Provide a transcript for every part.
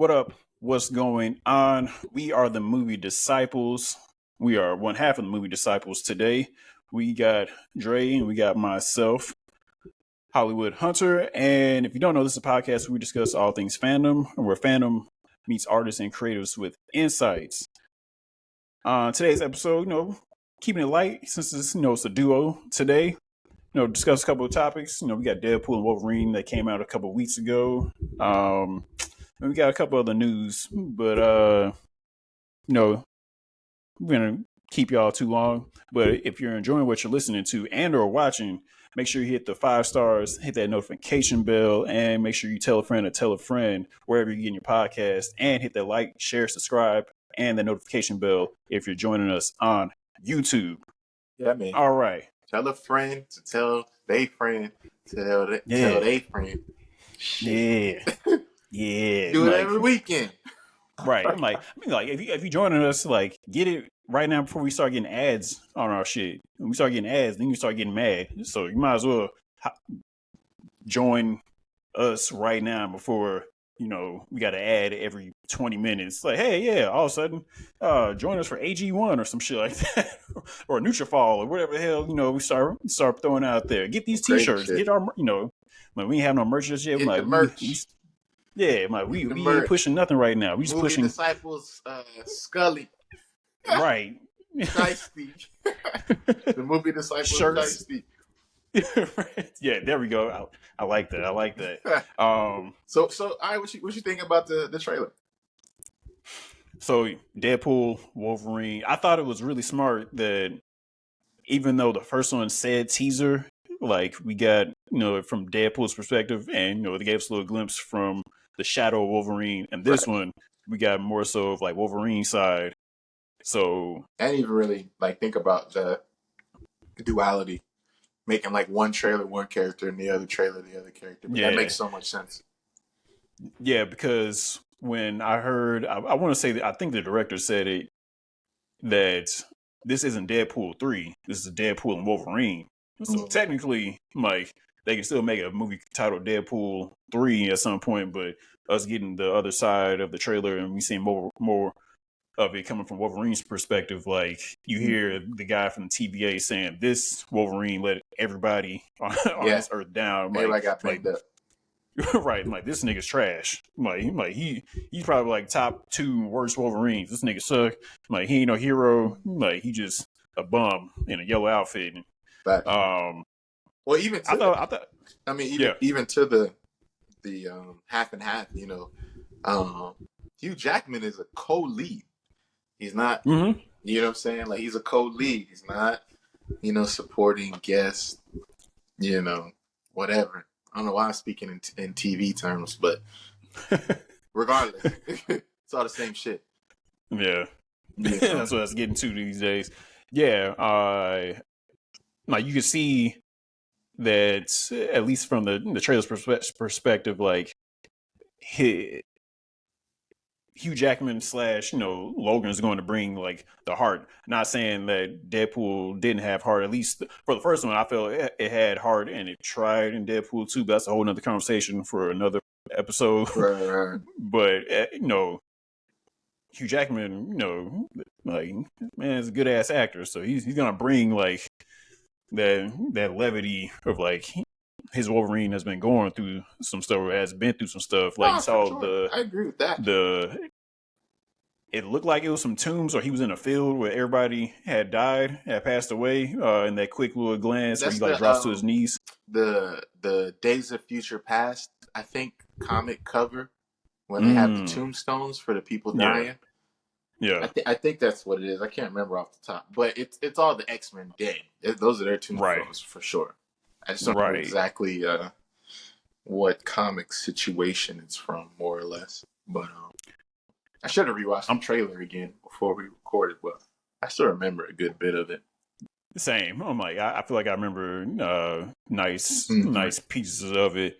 What up? What's going on? We are the movie disciples. We are one half of the movie disciples today. We got Dre and we got myself, Hollywood Hunter. And if you don't know, this is a podcast where we discuss all things fandom, where fandom meets artists and creatives with insights. Today's episode, keeping it light since it's a duo today. Discuss a couple of topics. We got Deadpool and Wolverine that came out a couple of weeks ago. And we got a couple other news, but we're gonna keep y'all too long. But if you're enjoying what you're listening to and or watching, make sure you hit the 5 stars, hit that notification bell, and make sure you tell a friend wherever you're getting your podcast, and hit that like, share, subscribe, and the notification bell if you're joining us on YouTube. Yeah, man. All right. Tell a friend to tell they friend to tell they friend. Shit. Yeah. Do it every weekend. Right. If you're joining us, get it right now before we start getting ads on our shit. When we start getting ads, then you start getting mad. So you might as well join us right now before, we got an ad every 20 minutes. Like, hey, yeah, all of a sudden, join us for AG1 or some shit like that. Or Nutrafol or whatever the hell, we start throwing out there. Get these t-shirts. Get our, we ain't have no merch just yet. Get the merch. We ain't pushing nothing right now. We just movie pushing disciples, Scully. Right. Dicey. The movie disciples Shirts. Dicey. Yeah, there we go. I like that. So all right, what you think about the trailer? So Deadpool, Wolverine. I thought it was really smart that even though the first one said teaser, we got, from Deadpool's perspective, and they gave us a little glimpse from the shadow of Wolverine, and this one we got more so of Wolverine's side. So I didn't even really think about the duality, making one trailer one character and the other trailer the other character. But that makes so much sense. Yeah, because when I heard, I want to say that I think the director said it, that this isn't Deadpool 3, this is Deadpool and Wolverine. So technically, they can still make a movie titled Deadpool 3 at some point, but us getting the other side of the trailer and we seeing more of it coming from Wolverine's perspective, you hear the guy from the TVA saying this Wolverine let everybody on this earth down. Everybody got picked up. Right, this nigga's trash. He's probably top 2 worst Wolverines. This nigga suck. He ain't no hero. He just a bum in a yellow outfit. But well, even to even to the half and half. Hugh Jackman is a co-lead. He's not. Mm-hmm. You know what I'm saying? He's a co-lead. He's not. Supporting guest. Whatever. I don't know why I'm speaking in TV terms, but regardless, it's all the same shit. Yeah. That's what I was getting to these days. Yeah. You can see that, at least from the trailer's perspective, Hugh Jackman / Logan is going to bring the heart. Not saying that Deadpool didn't have heart. At least for the first one, I felt it had heart and it tried in Deadpool 2. But that's a whole nother conversation for another episode. Right. But Hugh Jackman, man, is a good ass actor, so he's gonna bring that levity of his Wolverine has been going through some stuff, or has been through some stuff. You saw I agree with that. It looked like it was some tombs, or he was in a field where everybody had died, had passed away, in that quick little glance where he drops to his knees. The Days of Future Past, I think, comic cover when they have the tombstones for the people dying. Yeah. I think that's what it is. I can't remember off the top, but it's all the X-Men dead. Those are their tombstones for sure. I just don't know exactly what comic situation it's from, more or less. But I should have rewatched the trailer again before we recorded, but I still remember a good bit of it. Same. I feel like I remember nice pieces of it.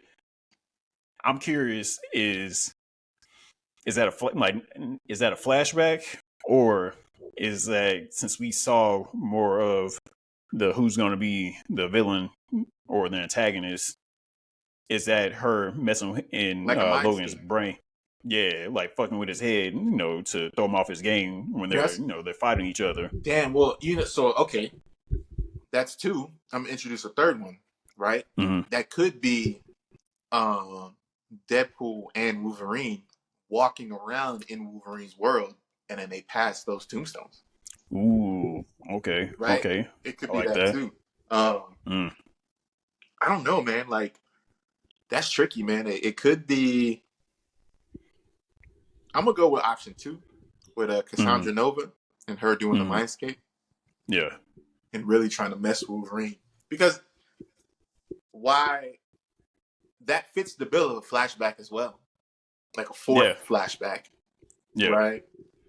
I'm curious, is that a flashback, or is that, since we saw more of who's going to be the villain or the antagonist, is that her messing in Logan's brain? Yeah, like fucking with his head, to throw him off his game when they're, Yes. they're fighting each other. Damn. Well, so okay, that's two. I'm gonna introduce a third one, right? Mm-hmm. That could be um, Deadpool and Wolverine walking around in Wolverine's world, and then they pass those tombstones. Ooh, okay, Right? okay. It could I be like that that. too. Mm. I don't know, man. Like that's tricky, man. It could be. I'm gonna go with option two, with Mm-hmm. Cassandra Nova and her doing the Mm-hmm. mindscape Yeah. and really trying to mess with Wolverine, because why that fits the bill of a flashback as well, like a fourth Yeah. flashback, Yeah. right?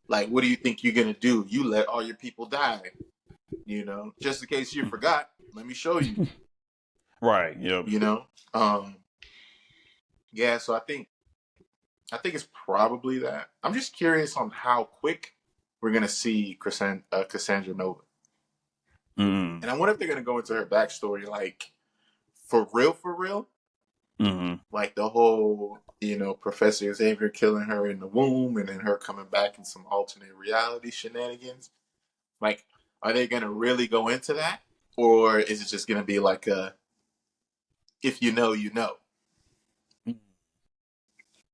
Like, what do you think you're gonna do? You let all your people die, just in case you forgot. Let me show you, Right. Yep. Um, yeah. So I think it's probably that. I'm just curious on how quick we're gonna see Cassandra Nova, Mm-hmm. and I wonder if they're gonna go into her backstory, like for real, Mm-hmm. like the whole Professor Xavier killing her in the womb and then her coming back in some alternate reality shenanigans. Like, are they gonna really go into that, or is it just gonna be like a if you know, you know?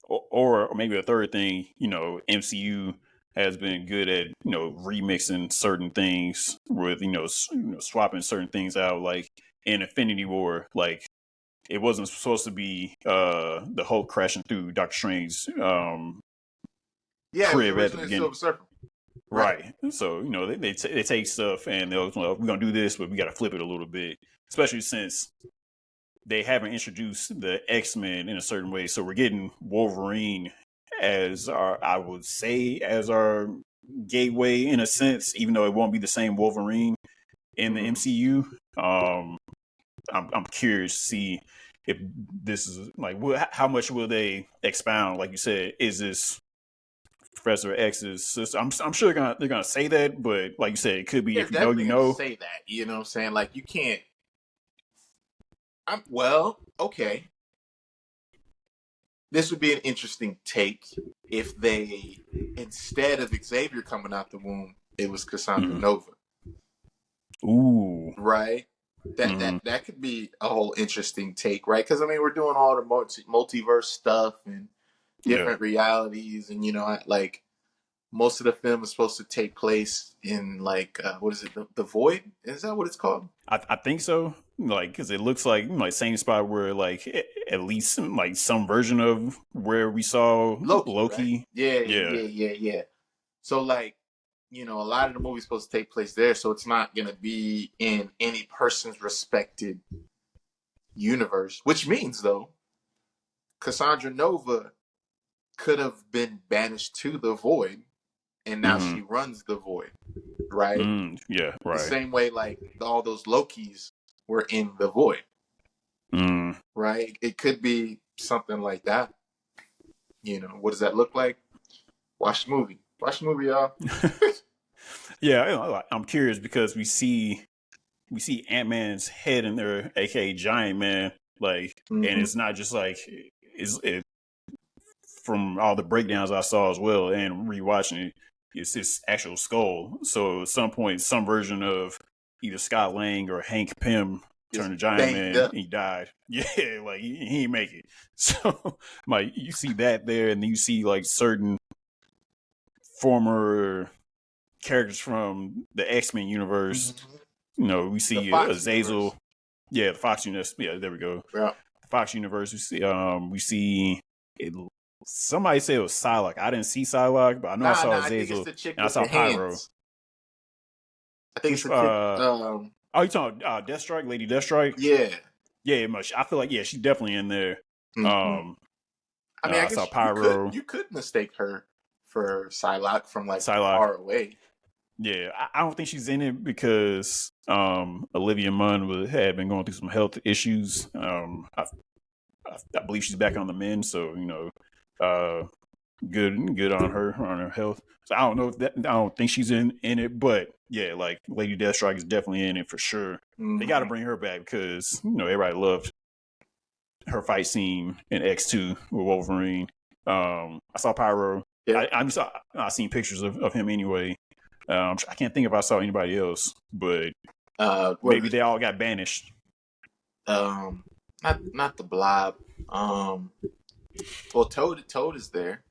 Or maybe a third thing, MCU has been good at, remixing certain things with, swapping certain things out. Like in Infinity War, like it wasn't supposed to be the Hulk crashing through Doctor Strange's Yeah, it was crib at the originally a beginning. Silver Surfer, right? Right. So, they take stuff and they'll, well, we're going to do this, but we got to flip it a little bit, especially since they haven't introduced the X-Men in a certain way. So we're getting Wolverine as I would say, as our gateway in a sense, even though it won't be the same Wolverine in the MCU. I'm curious to see if this is like, how much will they expound? Like you said, is this Professor X's sister? I'm sure they're gonna say that, but like you said, it could be They're if you know, definitely you gonna know. say that. You know what I'm saying? Like, you can't. Well, okay. This would be an interesting take if they, instead of Xavier coming out the womb, it was Cassandra Mm-hmm. Nova, Ooh. right? That Mm-hmm. that that could be a whole interesting take, right? Because I mean, we're doing all the multiverse stuff and Yeah. different realities, and like most of the film is supposed to take place in like what is it, the void? Is that what it's called? I think so. Like, because it looks like same spot where like at least like some version of where we saw Loki, right? Loki. Yeah, Yeah. yeah, yeah, yeah. So like, a lot of the movie's supposed to take place there, so it's not gonna be in any person's respected universe. Which means though, Cassandra Nova could have been banished to the void, and now Mm-hmm. she runs the void, right? Yeah. The Right. same way like all those Lokis were in the void, Mm. right? It could be something like that. What does that look like? Watch the movie. Watch the movie, y'all. Yeah. I'm curious because we see Ant-Man's head in there, aka Giant Man, like, and Mm-hmm. it's not just like it from all the breakdowns I saw as well and rewatching it, it's his actual skull. So at some point, some version of either Scott Lang or Hank Pym Just turned a Giant banged Man and up. he died. Yeah, like he didn't make it. So like you see that there, and then you see like certain former characters from the X-Men universe. Mm-hmm. We The see Fox Azazel. universe. Yeah, the Fox universe. Yeah, there we go. Yeah. The Fox universe. We see it. Somebody said it was Psylocke. I didn't see Psylocke, but I know I Nah. saw I think it's Azazel the chick and I with saw the Pyro. hands. I think it's Which the chick. oh, you talking Deathstrike, Lady Deathstrike? Yeah. Yeah, much. I feel like she's definitely in there. Mm-hmm. Um, I mean, I I saw guess you could Pyro, you could mistake her for Psylocke from like Psylocke. far away. Yeah, I don't think she's in it because Olivia Munn had been going through some health issues. I believe she's back on the mend, so uh, good on her health. So I don't know if I don't think she's in it, but yeah, like Lady Deathstrike is definitely in it for sure. They got to Mm-hmm. bring her back because everybody loved her fight scene in X2 with Wolverine. I saw Pyro. Yeah. I seen pictures of him anyway. I can't think if I saw anybody else, but maybe they all got banished. Not the Blob. Well, Toad is there.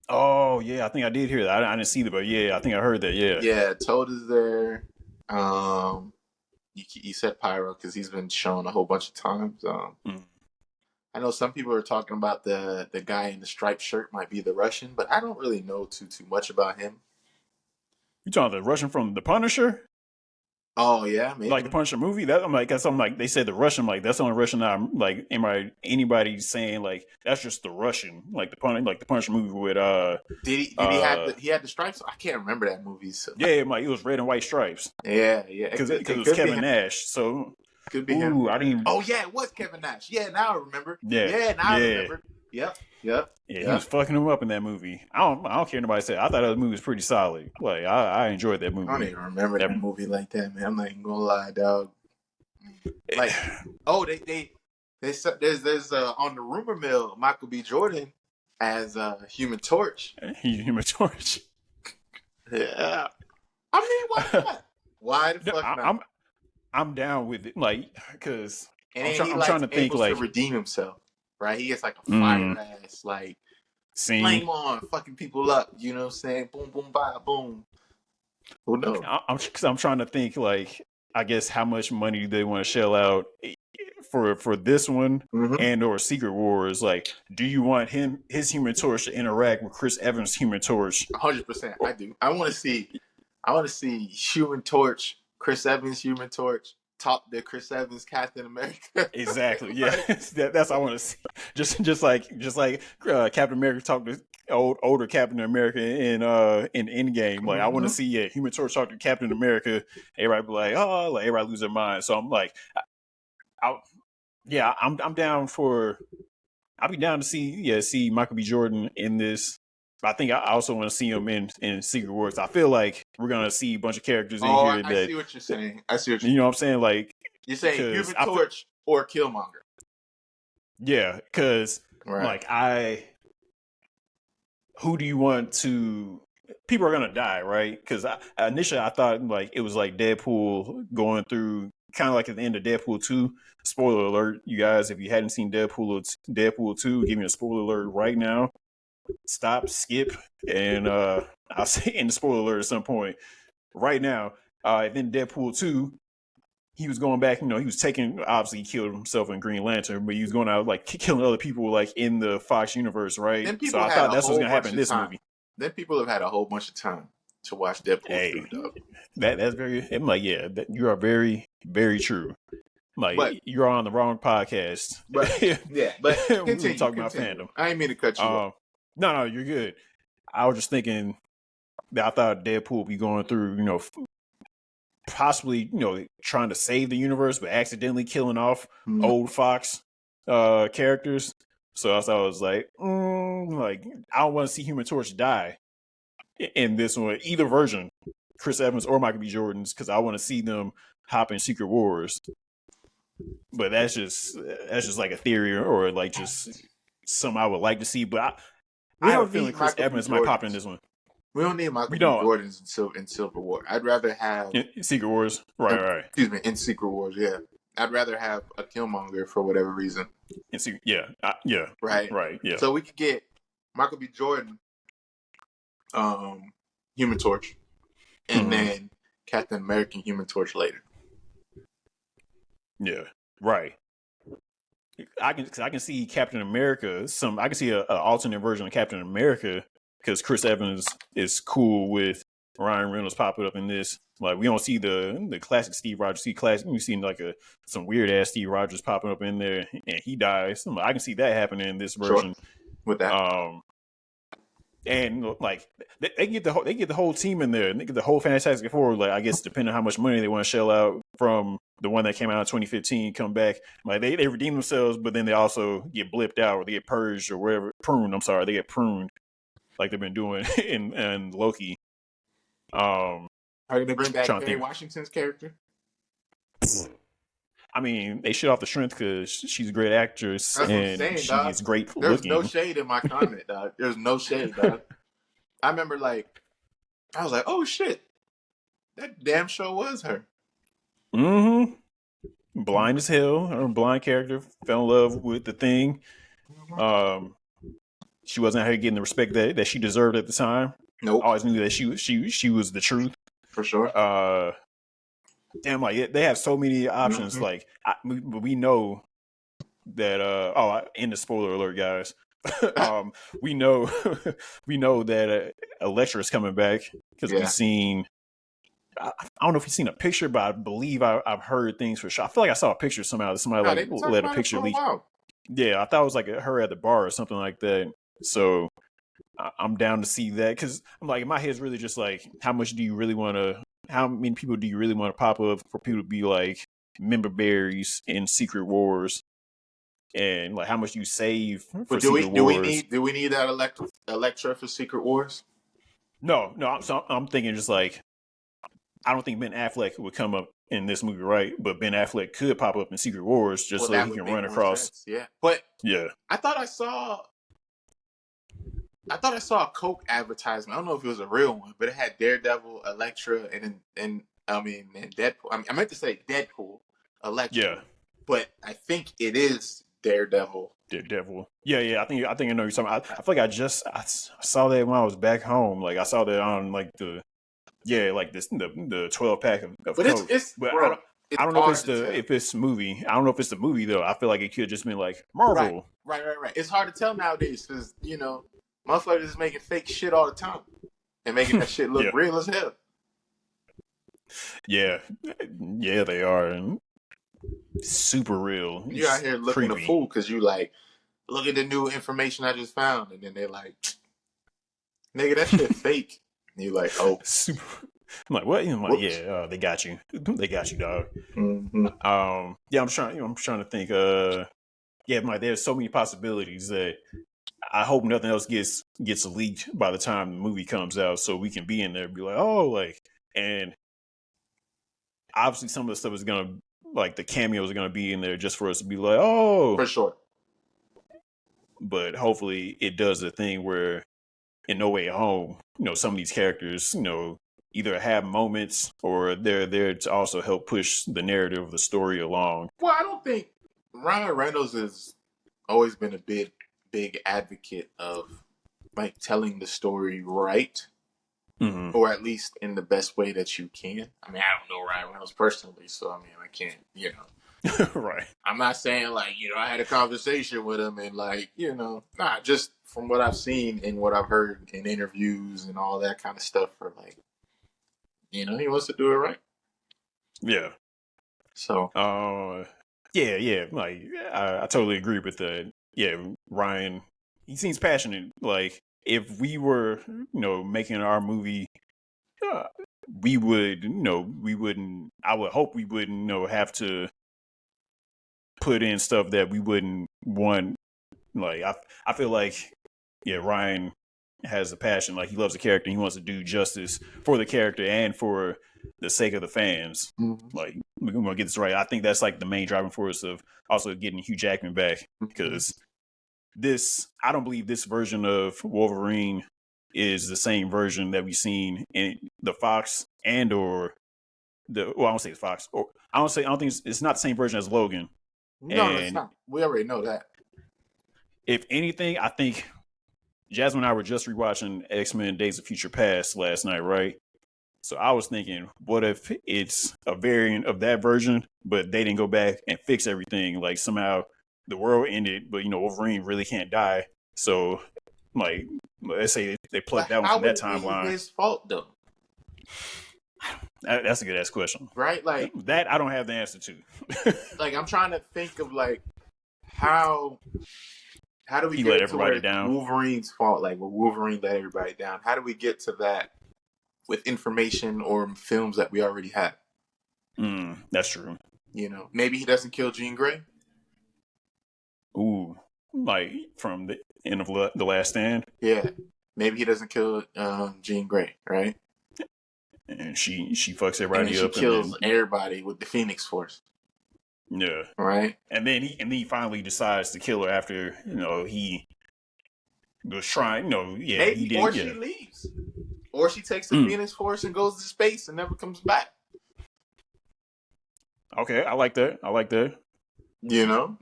Oh yeah, I think I did hear that. I didn't see that, but yeah, I think I heard that. Yeah. Yeah, Toad is there. You said Pyro because he's been shown a whole bunch of times. I know some people are talking about the guy in the striped shirt might be the Russian, but I don't really know too much about him. You talking the Russian from The Punisher? Oh yeah, maybe. Like the Punisher movie. That I'm like, that's something like they said the Russian. Like that's the only Russian I'm like anybody saying like that's just the Russian. Like the Punisher movie with Did he had the stripes? I can't remember that movie. So. Yeah, like it was red and white stripes. Yeah, because it was Kevin Nash. So could be him. I didn't even... Oh yeah, it was Kevin Nash. Yeah, now I remember. Yeah, now I remember. Yep. Yeah, he was fucking him up in that movie. I don't care nobody said. I thought that movie was pretty solid. Like I enjoyed that movie. I don't even remember that movie like that, man. I'm not even gonna lie, dog. Like, there's on the rumor mill, Michael B. Jordan as Human Torch. Human Torch. Yeah. I mean, why not? Why the fuck not? I'm down with it, like, because I'm trying to think, like, to redeem himself. Right, he gets like a fire ass, like flame on, fucking people up. You know what I'm saying? Boom, boom, bye, boom. Who knows? I'm trying to think, like, I guess how much money do they want to shell out for this one and or Secret Wars? Like, do you want his Human Torch to interact with Chris Evans' Human Torch? 100%, I do. I want to see Human Torch, Chris Evans' Human Torch. Top the Chris Evans Captain America. Exactly. Yeah, that's what I want to see. Just like Captain America talked to older Captain America in Endgame. Like I want to see Human Torch talk to Captain America. Everybody be like, oh, like everybody lose their mind. So I'm like, I'm down for. I'll be down to see Michael B. Jordan in this. I think I also want to see him in Secret Wars. I feel like we're gonna see a bunch of characters in here. I see what you're saying. You know what I'm saying? Like you're saying Human Torch or Killmonger. Yeah, because like who do you want to? People are gonna die, right? Because initially I thought like it was like Deadpool going through kind of like at the end of Deadpool 2. Spoiler alert, you guys! If you hadn't seen Deadpool 2, give me a spoiler alert right now. Stop, skip, and I'll say in the spoiler alert at some point. Right now, then Deadpool 2, he was going back, he was obviously he killed himself in Green Lantern, but he was going out like killing other people like in the Fox universe, right? So I thought that's what's going to happen in this movie. Then people have had a whole bunch of time to watch Deadpool 2, dog. That's very, I'm like, yeah, you are very, very true. Like, you're on the wrong podcast. But we're talking about fandom. I ain't mean to cut you off. No, you're good. I was just thinking that I thought Deadpool would be going through, possibly, trying to save the universe, but accidentally killing off old Fox characters. So I was like, I don't want to see Human Torch die in this one, either version, Chris Evans or Michael B. Jordan's, because I want to see them hop in Secret Wars. But that's just like a theory or like just something I would like to see. But I have a feeling Chris Evans might pop in this one. We don't need Michael B. Jordan in Civil War. I'd rather have Secret Wars. Right. Excuse me, in Secret Wars. Yeah, I'd rather have a Killmonger for whatever reason. Yeah. Right. Yeah. So we could get Michael B. Jordan, Human Torch, and then Captain America Human Torch later. Yeah. Right. I can see Captain America. I can see an alternate version of Captain America because Chris Evans is cool with Ryan Reynolds popping up in this. Like we don't see the classic Steve Rogers. We see like some weird ass Steve Rogers popping up in there and he dies. I can see that happening in this version. Sure. With that, and like they get the whole team in there. They get the whole Fantastic Four. Like I guess depending on how much money they want to shell out from the one that came out in 2015, come back. Like they redeem themselves, but then they also get blipped out or they get purged or whatever. Pruned. I'm sorry, they get pruned, like they've been doing in Loki. Are you gonna bring back Kerry Washington's character? I mean, they shit off the strength because she's a great actress That's what I'm and saying, she dog. is great There's no looking. shade in my comment, dog. There's no shade, dog. I remember, like, I was like, oh shit, that damn show was her. Mm-hmm. Blind as hell. Her blind character fell in love with the Thing. She wasn't out here getting the respect that she deserved at the time. Nope. I always knew that she was the truth. For sure. Damn, like they have so many options. Like we know that. In the spoiler alert, guys. We know that Elektra is coming back because we've seen. I don't know if you've seen a picture, but I believe I've heard things for sure. I feel like I saw a picture somehow. Somebody let a picture leak. Yeah, I thought it was like her at the bar or something like that. So I'm down to see that because I'm like, in my head's really just like, how many people do you really want to pop up for people to be like member berries in Secret Wars, and like how much you save for Secret Wars? Do we need that Elektra for Secret Wars? No. I'm thinking just like, I don't think Ben Affleck would come up in this movie, right? But Ben Affleck could pop up in Secret Wars just so he can run across. Sense. Yeah, but yeah, I thought I saw a Coke advertisement. I don't know if it was a real one, but it had Daredevil, Elektra, and Deadpool. I meant to say Deadpool, Elektra. Yeah, but I think it is Daredevil. Yeah. I think I know you're talking. I feel like I saw that when I was back home. Like I saw that on like the 12 pack of but Coke. Bro, I don't know if it's the movie. I don't know if it's the movie though. I feel like it could just been like Marvel. Right. It's hard to tell nowadays because motherfuckers is making fake shit all the time and making that shit look real as hell. Yeah, they are, and super real. You're out here looking a fool because you like, look at the new information I just found, and then they're like, nigga, that shit fake. And you're like, oh, super. I'm like, what? I'm like, they got you. They got you, dog. Mm-hmm. I'm trying to think. I'm like, there's so many possibilities that I hope nothing else gets leaked by the time the movie comes out, so we can be in there and be like, oh, like, and obviously some of the stuff is gonna, like, the cameos are gonna be in there just for us to be like, oh, for sure. But hopefully it does the thing where in No Way Home, some of these characters, either have moments or they're there to also help push the narrative of the story along. Well, I don't think Ryan Reynolds has always been a big advocate of like telling the story right, or at least in the best way that you can. I mean, I don't know Ryan Reynolds personally, so I mean, I can't, right. I'm not saying like, I had a conversation with him and like, just from what I've seen and what I've heard in interviews and all that kind of stuff for like, he wants to do it right. Yeah. So. Yeah. Like, I totally agree with that. Yeah, Ryan, he seems passionate. Like, if we were, making our movie, we would, I would hope we wouldn't, have to put in stuff that we wouldn't want. Like, I feel like, Ryan has a passion. Like, he loves the character. And he wants to do justice for the character and for the sake of the fans. Mm-hmm. Like, we're going to get this right. I think that's like the main driving force of also getting Hugh Jackman back, because I don't believe this version of Wolverine is the same version that we've seen in the Fox I don't say it's Fox, or I don't think it's not the same version as Logan. No, it's not. We already know that. If anything, I think Jasmine and I were just rewatching X-Men Days of Future Past last night, right? So I was thinking, what if it's a variant of that version, but they didn't go back and fix everything? Like, somehow the world ended, but Wolverine really can't die. So, like, let's say they plugged that one from that timeline. How would it be his fault, though? That's a good ass question, right? Like that, I don't have the answer to. Like, I'm trying to think of like how do we get to where down? Wolverine's fault? Like, where Wolverine let everybody down? How do we get to that with information or films that we already have? That's true. Maybe he doesn't kill Jean Grey. Ooh, like from the end of The Last Stand. Yeah, maybe he doesn't kill Jean Grey, right? And she fucks everybody up. She kills everybody with the Phoenix Force. Yeah. Right. And then he finally decides to kill her after, he was trying, he Maybe, or did, she leaves, or she takes the Phoenix Force and goes to space and never comes back. Okay, I like that. You know,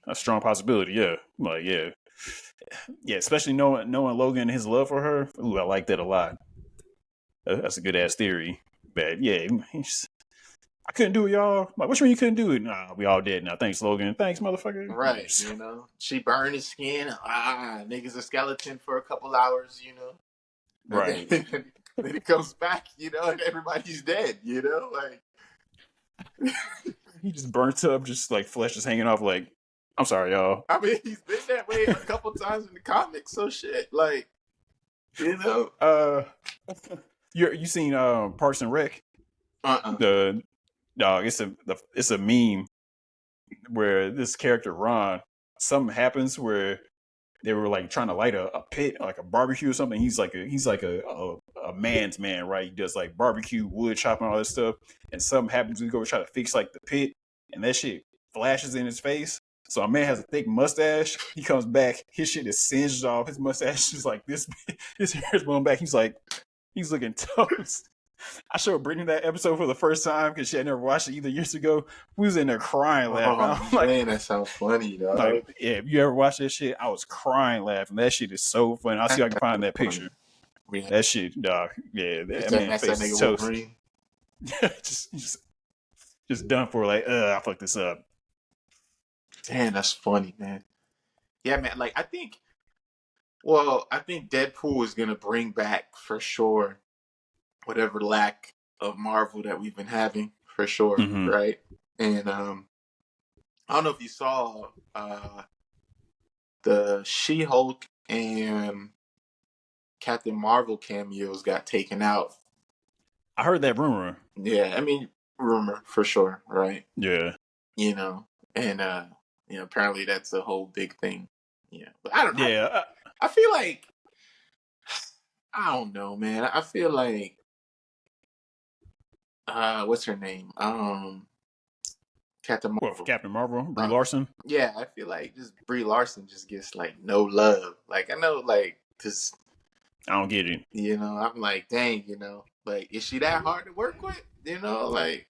a strong possibility. Yeah, like yeah. Especially knowing Logan and his love for her. Ooh, I like that a lot. That's a good ass theory. But yeah, I couldn't do it, y'all. Like, what you mean you couldn't do it? Nah, we all dead now. Thanks, Logan. Thanks, motherfucker. right? You know, she burned his skin. Nigga's a skeleton for a couple hours. You know, and Right. then he comes back. You know, and everybody's dead. You know, like. He just burnt up, just like flesh is hanging off. Like, I'm sorry, y'all. I mean, he's been that way a couple times in the comics. So shit, like, you know. You seen Parks and Rec? The dog. It's a meme where this character Ron, something happens where they were like trying to light a pit, like a barbecue or something. He's like a man's man, right? He does like barbecue, wood chopping, all this stuff. And something happens, we go try to fix like the pit, and that shit flashes in his face. So a man has a thick mustache. He comes back, his shit is singed off. His mustache is like this. His hair is blowing back. He's looking toast. I showed Brittany that episode for the first time because she had never watched it either years ago. We was in there crying, laughing. Oh, man, that sounds funny, dog. Like, yeah, if you ever watched that shit, I was crying, laughing. That shit is so funny. I'll see if I can find that picture. That shit, dog. Yeah, that man face is toast. just done for. Like, I fucked this up. Damn, that's funny, man. Yeah, man. Like, I think Deadpool is gonna bring back for sure whatever lack of Marvel that we've been having, for sure, right? And I don't know if you saw the She-Hulk and Captain Marvel cameos got taken out. I heard that rumor. Yeah, I mean, rumor for sure, right? Yeah. You know, and apparently that's a whole big thing. Yeah, but I don't know. Yeah. I feel like, I don't know, man. I feel like what's her name? Captain Marvel. What, for Captain Marvel? Brie Larson? Yeah, I feel like just Brie Larson just gets like no love. Like, I know, like, cause I don't get it. You know, I'm like, dang, you know, like, is she that hard to work with? You know, like.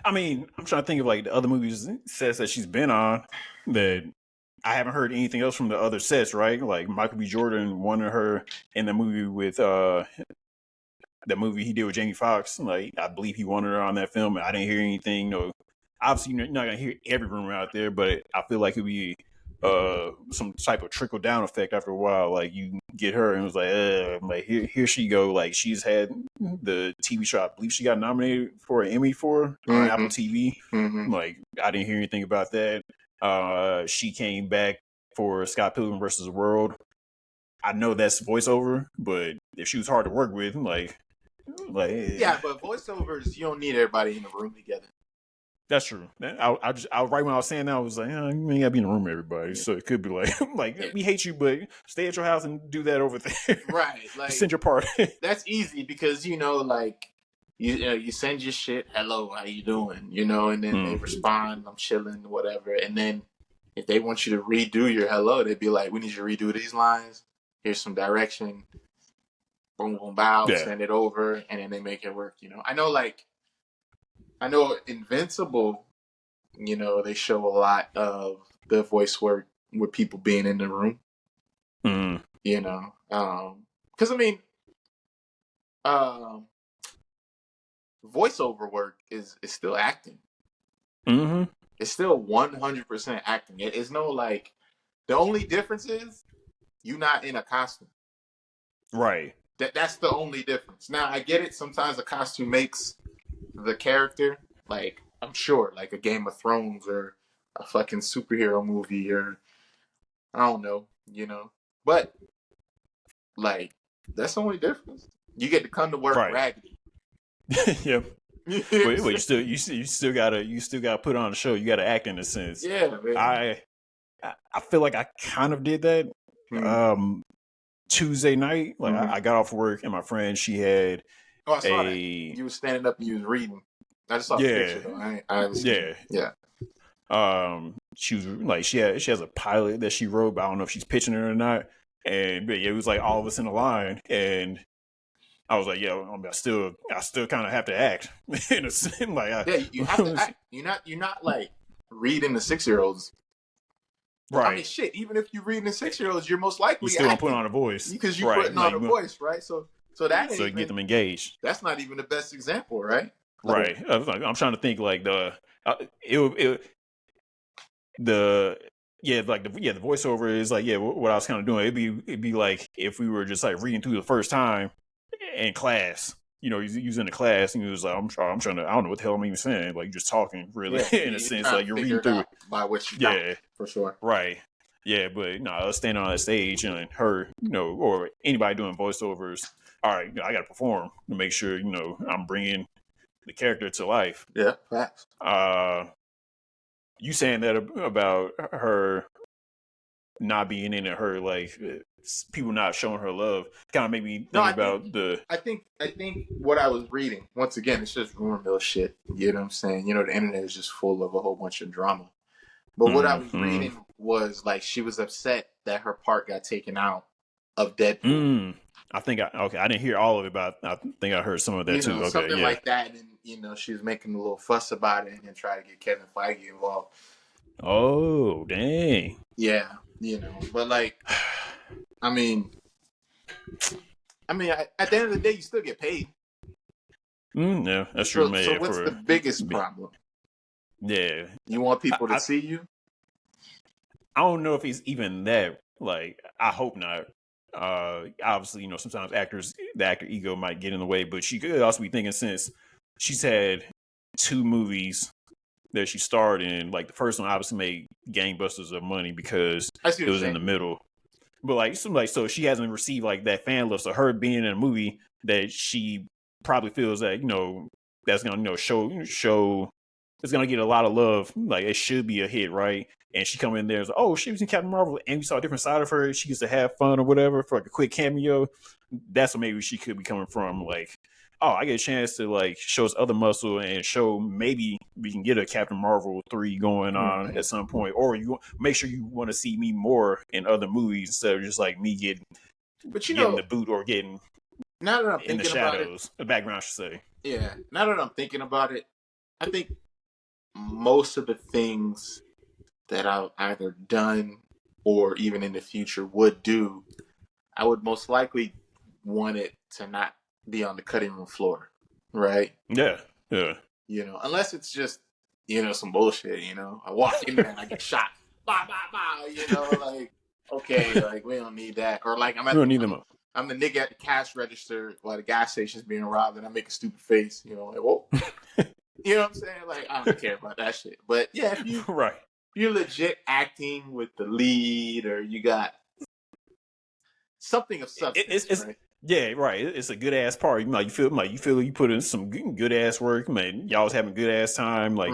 I mean, I'm trying to think of like the other movies sets that she's been on that I haven't heard anything else from the other sets, right? Like Michael B. Jordan wanted her in the movie with the movie he did with Jamie Foxx. Like, I believe he wanted her on that film. I didn't hear anything. No, obviously you're not gonna hear every rumor out there, but I feel like it'd be some type of trickle down effect after a while. Like, you get her and it was like here she go. Like, she's had the TV show. I believe she got nominated for an Emmy for on Apple TV. Like, I didn't hear anything about that. She came back for Scott Pilgrim versus the World. I know that's voiceover, but if she was hard to work with, like yeah, but voiceovers, you don't need everybody in the room together. That's true. I right when I was saying that, I was like, you ain't gotta be in the room with everybody. Yeah. So it could be like, we hate you, but stay at your house and do that over there. Right. Like, send your part. That's easy because, like, you send your shit, hello, how you doing? And then they respond, I'm chilling, whatever. And then if they want you to redo your hello, they'd be like, we need you to redo these lines. Here's some direction. Boom, boom, bow, send it over, and then they make it work, I know Invincible, they show a lot of the voice work with people being in the room. Because, I mean, voiceover work is still acting. It's still 100% acting. It's no, like, the only difference is you're not in a costume. Right. That's the only difference. Now, I get it. Sometimes a costume makes the character, like, I'm sure, like a Game of Thrones or a fucking superhero movie or, I don't know, But, like, that's the only difference. You get to come to work raggedy. Yep. Well, you still gotta put on a show. You gotta act in a sense. Yeah, man. I feel like I kind of did that. Tuesday night, like I got off work and my friend, she had I saw that. You was standing up and you was reading. I just saw the picture though. I haven't seen it. Yeah. She was like she has a pilot that she wrote, but I don't know if she's pitching it or not. And but yeah, it was like all of us in the line, and I was like, yo, I still kind of have to act in a sense. Like, you have to act. You're not like reading the 6-year-olds. Right. I mean, shit. Even if you're reading the 6-year-olds, you're most likely you still gonna put on a voice because you're putting on a voice, right? So that so even, get them engaged. That's not even the best example, right? Like, right. I'm trying to think like the voiceover is like what I was kind of doing. It'd be like if we were just like reading through the first time in class. You know, he's using the class, and he was like, I'm trying to, I don't know what the hell I'm even saying. Like, you're just talking, really, in a sense. Like, you're reading through it. By what you got, for sure. Right. Yeah, but no, us standing on that stage and her, or anybody doing voiceovers, all right, I got to perform to make sure, I'm bringing the character to life. Yeah, facts. You saying that about her not being in it, her like people not showing her love, kind of made me think about the. I think what I was reading, once again, it's just rumor mill shit. You know what I'm saying? The internet is just full of a whole bunch of drama. But what I was reading was like she was upset that her part got taken out of Deadpool. I think I didn't hear all of it, but I think I heard some of that too. Okay, something like that, and she was making a little fuss about it and trying to get Kevin Feige involved. Oh, dang. Yeah, but like, I mean, at the end of the day, you still get paid. Yeah, that's true. So what's the biggest problem? Yeah, you want people to see you. I don't know if he's even that. Like, I hope not. Obviously, sometimes the actor ego might get in the way, but she could also be thinking since she's had 2 movies that she starred in, like the first one obviously made gangbusters of money because it was in the middle. But so she hasn't received like that fan love. So her being in a movie that she probably feels that that's gonna show it's gonna get a lot of love. Like it should be a hit, right? And she come in there and like, oh, she was in Captain Marvel, and we saw a different side of her. She used to have fun or whatever for like a quick cameo. That's what maybe she could be coming from. Like, oh, I get a chance to like show us other muscle and show maybe we can get a Captain Marvel 3 going on at some point, or you make sure you want to see me more in other movies instead of just like me getting the boot or getting now that I'm in the shadows, the background, I should say. Yeah, now that I'm thinking about it, I think most of the things that I've either done or even in the future would do, I would most likely want it to not be on the cutting room floor, right? Yeah. Unless it's just, some bullshit, I walk in there and I get shot. Bah, bah, bah, like, okay, like, we don't need that. Or like, I'm the nigga at the cash register while the gas station's being robbed and I make a stupid face, like, whoa. You know what I'm saying? Like, I don't care about that shit. But yeah, if you you're legit acting with the lead or you got something of substance, right? Yeah, right. It's a good ass part. You feel you put in some good ass work. Man, y'all was having good ass time. Like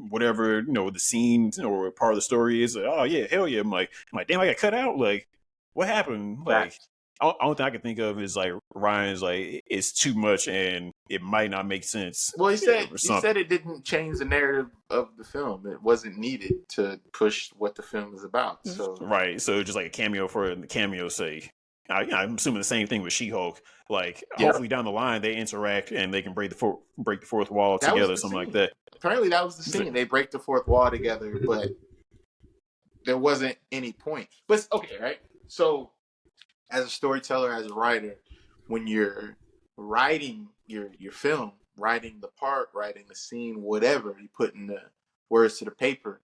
whatever the scene or part of the story is. Like, oh yeah, hell yeah. I'm like damn, I got cut out. Like what happened? Like only thing I can think of is like Ryan's like it's too much and it might not make sense. Well, he said it didn't change the narrative of the film. It wasn't needed to push what the film is about. So right, so just like a cameo for the cameo's sake. I'm assuming the same thing with She-Hulk. Like hopefully down the line they interact and they can break the fourth wall together, something like that. Apparently that was the scene. They break the fourth wall together, but there wasn't any point. But okay, right? So as a storyteller, as a writer, when you're writing your film, writing the part, writing the scene, whatever, you putting the words to the paper,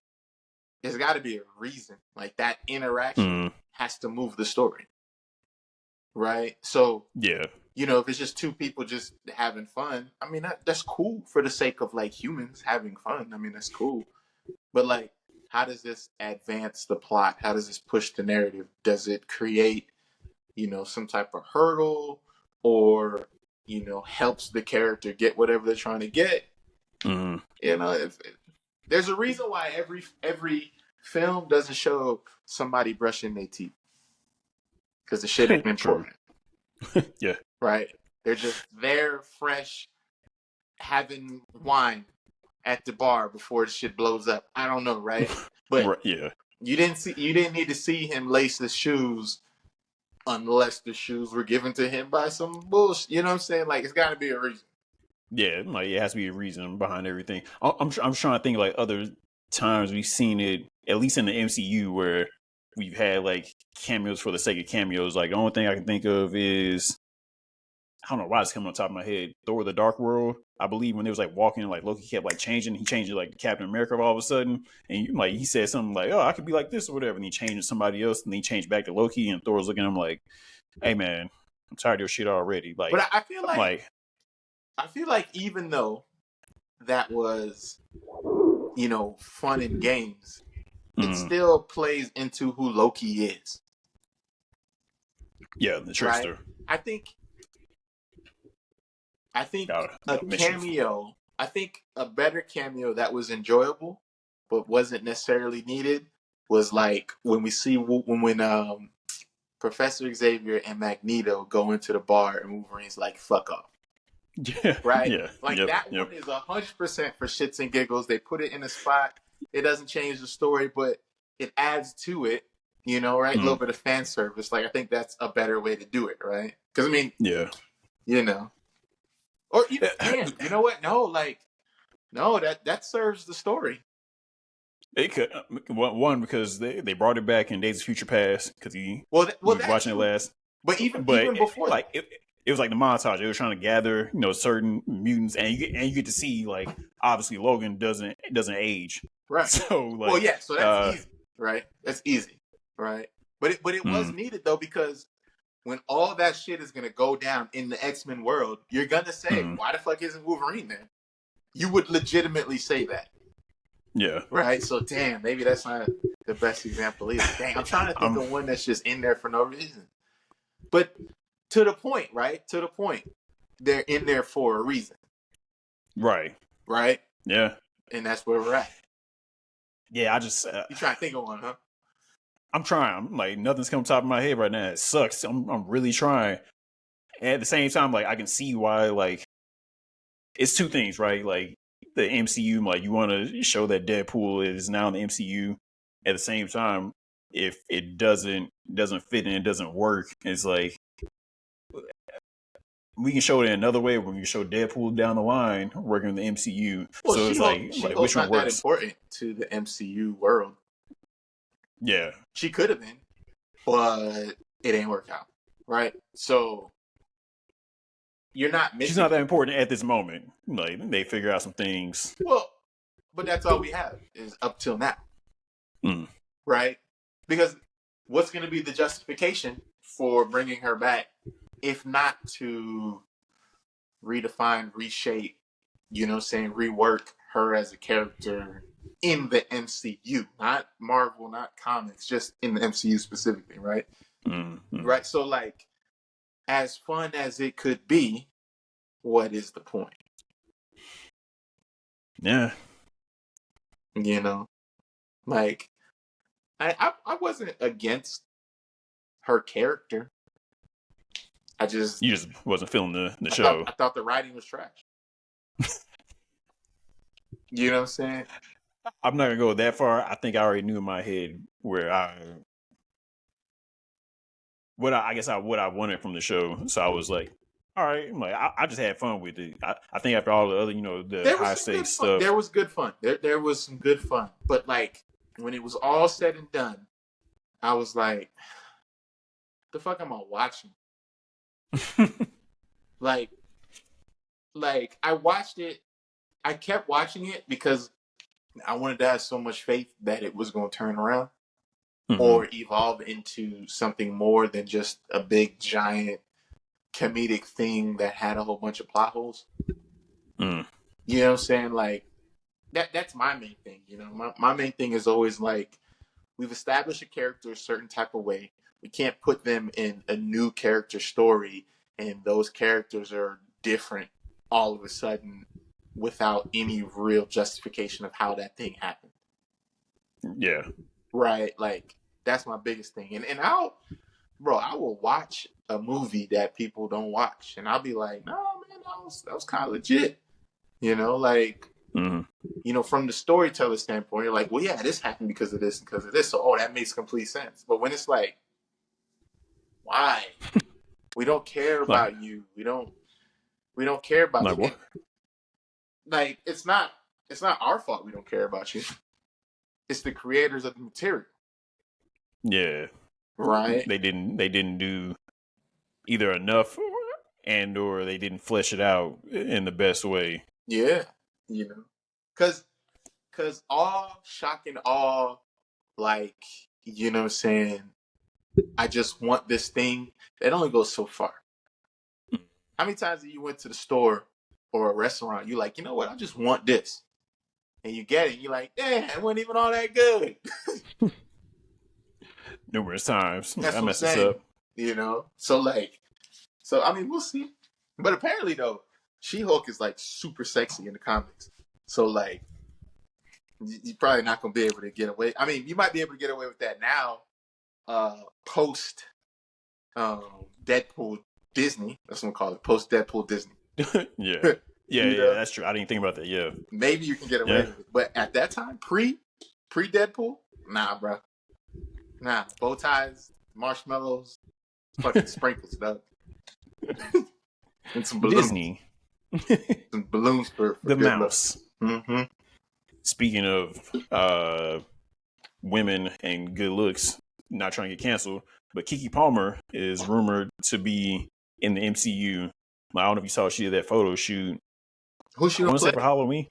there's got to be a reason. Like that interaction has to move the story, right? So if it's just 2 people just having fun, I mean that's cool for the sake of like humans having fun. I mean that's cool, but like, how does this advance the plot? How does this push the narrative? Does it create some type of hurdle or, helps the character get whatever they're trying to get? If there's a reason why every film doesn't show somebody brushing their teeth. Because the shit ain't important. Yeah. Right? They're just there, fresh, having wine at the bar before the shit blows up. I don't know, right? But yeah, you didn't need to see him lace the shoes unless the shoes were given to him by some bullshit. You know what I'm saying? Like, it's got to be a reason. yeah, like it has to be a reason behind everything. I'm trying to think like other times we've seen it, at least in the MCU, where we've had like cameos for the sake of cameos. Like the only thing I can think of is, I don't know why it's coming on top of my head. Thor: The Dark World. I believe when they was like walking, like Loki kept like changing. He changed it like Captain America all of a sudden, and like he said something like, "Oh, I could be like this or whatever," and he changed to somebody else, and then he changed back to Loki, and Thor was looking at him like, "Hey man, I'm tired of your shit already." Like, But I feel like even though that was, fun and games, it still plays into who Loki is. Yeah, the trickster. Right? I think a cameo, I think a better cameo that was enjoyable but wasn't necessarily needed was like when Professor Xavier and Magneto go into the bar and Wolverine's like, fuck off. Yeah. Right? Yeah. Like that one is 100% for shits and giggles. They put it in a spot. It doesn't change the story, but it adds to it, right? A little bit of fan service. Like, I think that's a better way to do it, right? Because, I mean, or you know what? No, that serves the story. It could one because they brought it back in Days of Future Past because he was watching it last. But even before, it was like the montage. They were trying to gather, certain mutants, and you get to see like obviously Logan doesn't age, right? So like, so that's easy, right? That's easy, right? But it was needed though, because when all that shit is gonna go down in the X-Men world, you're gonna say, why the fuck isn't Wolverine there? You would legitimately say that. Yeah. Right? So damn, maybe that's not the best example either. Dang, I'm trying to think of one that's just in there for no reason. But to the point, right? To the point. They're in there for a reason. Right. Right? Yeah. And that's where we're at. Yeah, I just... you trying to think of one, huh? I'm trying. I'm like, nothing's coming top of my head right now. It sucks. I'm really trying. And at the same time, like, I can see why, like, it's two things, right? Like, the MCU, like, you want to show that Deadpool is now in the MCU. At the same time, if it doesn't fit and it doesn't work, it's like, we can show it in another way. We can show Deadpool down the line working in the MCU. Well, so it's like which one not works? That important to the MCU world. Yeah, she could have been, but it didn't work out, right? So you're not missing. She's not that important at this moment. Like, they figure out some things. Well, but that's all we have is up till now, right? Because what's going to be the justification for bringing her back, if not to redefine, reshape, rework her as a character in the MCU, not Marvel, not comics, just in the MCU specifically, right? Right. So, like, as fun as it could be, what is the point? Yeah. Like, I wasn't against her character. You just wasn't feeling the show. I thought the writing was trash. You know what I'm saying? I'm not gonna go that far. I think I already knew in my head what I wanted from the show. So I was like, all right. I'm like, I just had fun with it. I think after all the other, the high stakes stuff, there was good fun. There was some good fun. But like, when it was all said and done, I was like, the fuck am I watching? like I watched it. I kept watching it because I wanted to have so much faith that it was going to turn around or evolve into something more than just a big, giant comedic thing that had a whole bunch of plot holes. You know what I'm saying? Like, that's my main thing. My main thing is always like, we've established a character a certain type of way. We can't put them in a new character story and those characters are different all of a sudden without any real justification of how that thing happened. Yeah. Right? Like, that's my biggest thing. And I will watch a movie that people don't watch. And I'll be like, no, man, that was kind of legit. You know, like, mm-hmm. you know, from the storyteller standpoint, you're like, well, yeah, this happened because of this, because of this. So, oh, that makes complete sense. But when it's like, why? We don't care about you. We don't care about you. What? Like, it's not our fault we don't care about you. It's the creators of the material. Yeah. Right. They didn't do either enough or they didn't flesh it out in the best way. Yeah. You know. Cause all shock and awe, like, you know what I'm saying, I just want this thing, it only goes so far. How many times have you went to the store or a restaurant, you like, you know what, I just want this. And you get it, you're like, damn, it wasn't even all that good. Numerous times. That's I what I'm messed this saying. up. You know? So I mean, we'll see. But apparently though, She-Hulk is like super sexy in the comics. So like, you're probably not gonna be able to get away. I mean, you might be able to get away with that now, post Deadpool Disney. That's what I'm call it. Post Deadpool Disney. Yeah. Yeah, that's true. I didn't think about that. Yeah. Maybe you can get away with it. But at that time, pre Deadpool, nah, bro. Nah, bow ties, marshmallows, fucking sprinkles, dog. And some balloons. Disney. Some balloons for the mouse. Mm-hmm. Speaking of women and good looks, not trying to get canceled, but Keke Palmer is rumored to be in the MCU. I don't know if you saw she did that photo shoot. Who's she gonna play for play? Halloween?